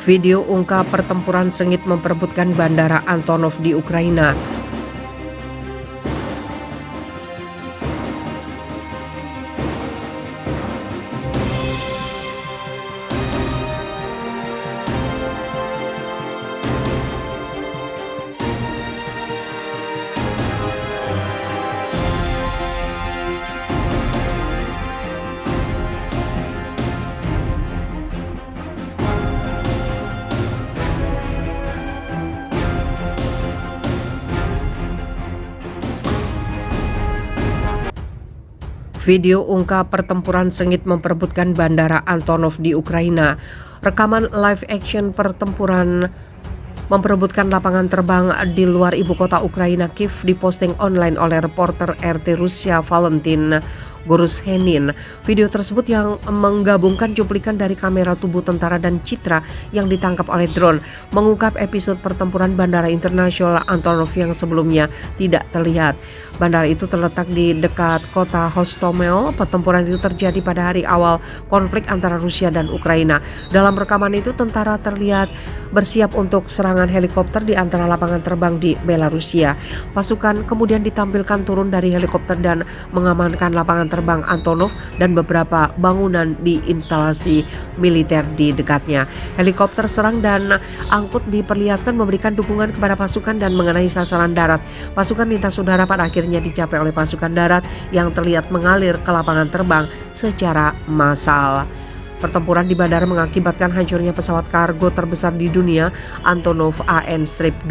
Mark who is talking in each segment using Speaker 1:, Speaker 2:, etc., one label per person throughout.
Speaker 1: Video ungkap pertempuran sengit memperebutkan Bandara Antonov di Ukraina. Video ungkap pertempuran sengit memperebutkan Bandara Antonov di Ukraina. Rekaman live action pertempuran memperebutkan lapangan terbang di luar ibu kota Ukraina Kiev diposting online oleh reporter RT Rusia Valentin Gorushenin. Video tersebut yang menggabungkan cuplikan dari kamera tubuh tentara dan citra yang ditangkap oleh drone mengungkap episode pertempuran Bandara Internasional Antonov yang sebelumnya tidak terlihat. Bandara itu terletak di dekat kota Hostomel. Pertempuran itu terjadi pada hari awal konflik antara Rusia dan Ukraina. Dalam rekaman itu tentara terlihat bersiap untuk serangan helikopter di antara lapangan terbang di Belarusia. Pasukan kemudian ditampilkan turun dari helikopter dan mengamankan lapangan terbang Antonov dan beberapa bangunan di instalasi militer di dekatnya. Helikopter serang dan angkut diperlihatkan memberikan dukungan kepada pasukan dan mengenai sasaran darat. Pasukan lintas udara pada akhirnya dicapai oleh pasukan darat yang terlihat mengalir ke lapangan terbang secara massal. Pertempuran di bandara mengakibatkan hancurnya pesawat kargo terbesar di dunia, Antonov AN-225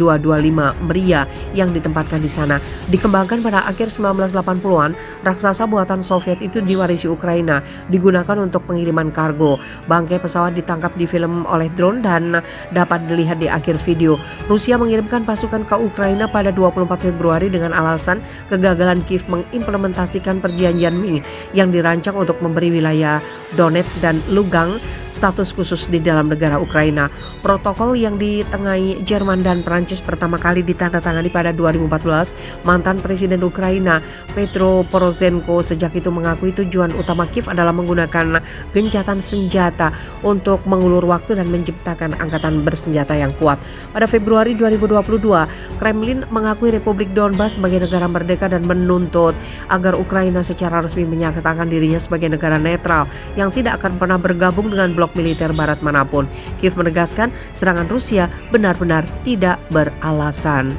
Speaker 1: Mriya yang ditempatkan di sana. Dikembangkan pada akhir 1980-an, raksasa buatan Soviet itu diwarisi Ukraina, digunakan untuk pengiriman kargo. Bangkai pesawat ditangkap di film oleh drone dan dapat dilihat di akhir video. Rusia mengirimkan pasukan ke Ukraina pada 24 Februari dengan alasan kegagalan Kiev mengimplementasikan perjanjian Minsk yang dirancang untuk memberi wilayah Donetsk dan Lugansk status khusus di dalam negara Ukraina. Protokol yang ditengahi Jerman dan Prancis pertama kali ditandatangani pada 2014. Mantan Presiden Ukraina Petro Poroshenko sejak itu mengakui tujuan utama Kiev adalah menggunakan gencatan senjata untuk mengulur waktu dan menciptakan angkatan bersenjata yang kuat. Pada Februari 2022, Kremlin mengakui Republik Donbas sebagai negara merdeka dan menuntut agar Ukraina secara resmi menyatakan dirinya sebagai negara netral yang tidak akan pernah bergabung dengan blok militer barat manapun. Kiev menegaskan serangan Rusia benar-benar tidak beralasan.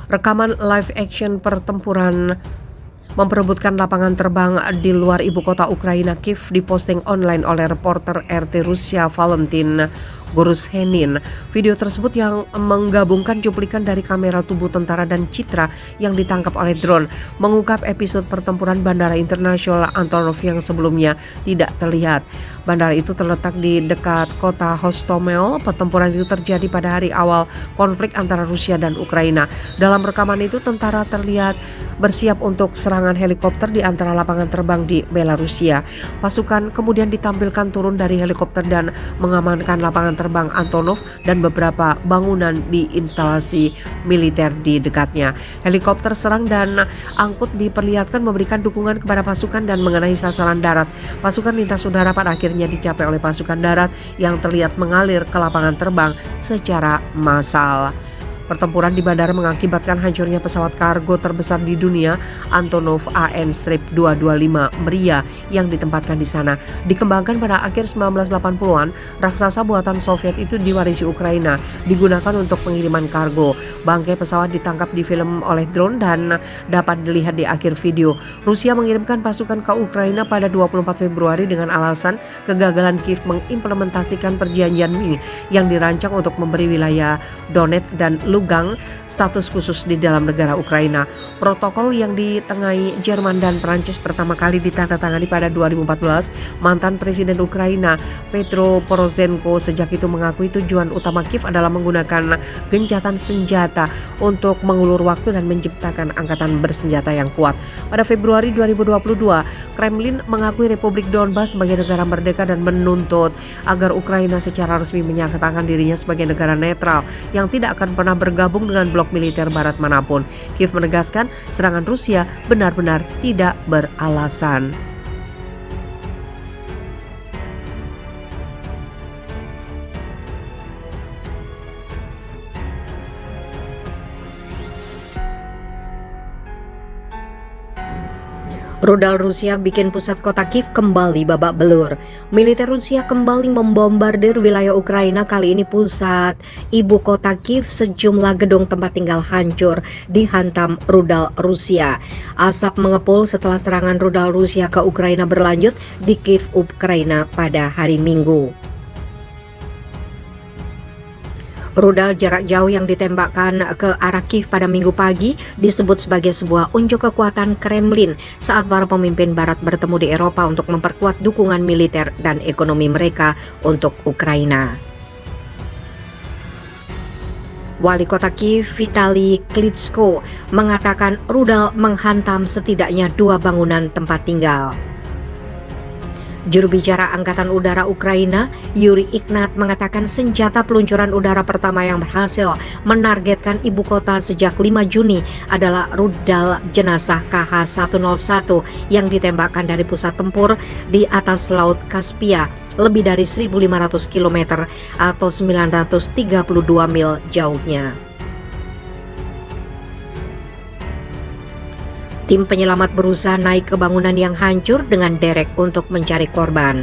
Speaker 1: Rekaman live action pertempuran memperebutkan lapangan terbang di luar ibu kota Ukraina Kiev diposting online oleh reporter RT Rusia Valentin Gorushenin. Video tersebut yang menggabungkan cuplikan dari kamera tubuh tentara dan citra yang ditangkap oleh drone mengungkap episode pertempuran Bandara Internasional Antonov yang sebelumnya tidak terlihat. Bandara itu terletak di dekat kota Hostomel. Pertempuran itu terjadi pada hari awal konflik antara Rusia dan Ukraina. Dalam rekaman itu tentara terlihat bersiap untuk serangan helikopter di antara lapangan terbang di Belarusia. Pasukan kemudian ditampilkan turun dari helikopter dan mengamankan lapangan terbang Antonov dan beberapa bangunan di instalasi militer di dekatnya. Helikopter serang dan angkut diperlihatkan memberikan dukungan kepada pasukan dan mengenai sasaran darat. Pasukan lintas udara pada akhirnya dicapai oleh pasukan darat yang terlihat mengalir ke lapangan terbang secara massal. Pertempuran di bandara mengakibatkan hancurnya pesawat kargo terbesar di dunia, Antonov AN-225 Mriya yang ditempatkan di sana. Dikembangkan pada akhir 1980-an, raksasa buatan Soviet itu diwarisi Ukraina, digunakan untuk pengiriman kargo. Bangkai pesawat ditangkap di film oleh drone dan dapat dilihat di akhir video. Rusia mengirimkan pasukan ke Ukraina pada 24 Februari dengan alasan kegagalan Kiev mengimplementasikan perjanjian Minsk yang dirancang untuk memberi wilayah Donetsk dan Lugang status khusus di dalam negara Ukraina. Protokol yang ditengahi Jerman dan Prancis pertama kali ditandatangani pada 2014, mantan Presiden Ukraina Petro Poroshenko sejak itu mengakui tujuan utama Kiev adalah menggunakan gencatan senjata untuk mengulur waktu dan menciptakan angkatan bersenjata yang kuat. Pada Februari 2022, Kremlin mengakui Republik Donbas sebagai negara merdeka dan menuntut agar Ukraina secara resmi menyatakan dirinya sebagai negara netral yang tidak akan pernah bergabung dengan blok militer barat manapun. Kiev menegaskan serangan Rusia benar-benar tidak beralasan. Rudal Rusia bikin pusat kota Kiev kembali babak belur. Militer Rusia kembali membombardir wilayah Ukraina. Kali ini pusat ibu kota Kiev, sejumlah gedung tempat tinggal hancur dihantam rudal Rusia. Asap mengepul setelah serangan rudal Rusia ke Ukraina berlanjut di Kiev, Ukraina pada hari Minggu. Rudal jarak jauh yang ditembakkan ke arah Kiev pada Minggu pagi disebut sebagai sebuah unjuk kekuatan Kremlin saat para pemimpin Barat bertemu di Eropa untuk memperkuat dukungan militer dan ekonomi mereka untuk Ukraina. Wali kota Kiev, Vitali Klitschko, mengatakan rudal menghantam setidaknya 2 bangunan tempat tinggal. Juru bicara Angkatan Udara Ukraina, Yuri Ignat, mengatakan senjata peluncuran udara pertama yang berhasil menargetkan ibu kota sejak 5 Juni adalah rudal jenazah KH-101 yang ditembakkan dari pusat tempur di atas Laut Kaspia lebih dari 1.500 km atau 932 mil jauhnya. Tim penyelamat berusaha naik ke bangunan yang hancur dengan derek untuk mencari korban.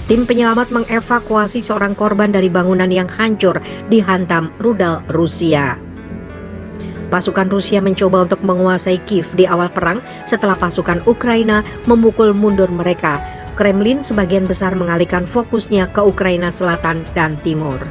Speaker 1: Tim penyelamat mengevakuasi seorang korban dari bangunan yang hancur dihantam rudal Rusia. Pasukan Rusia mencoba untuk menguasai Kiev di awal perang setelah pasukan Ukraina memukul mundur mereka. Kremlin sebagian besar mengalihkan fokusnya ke Ukraina Selatan dan Timur.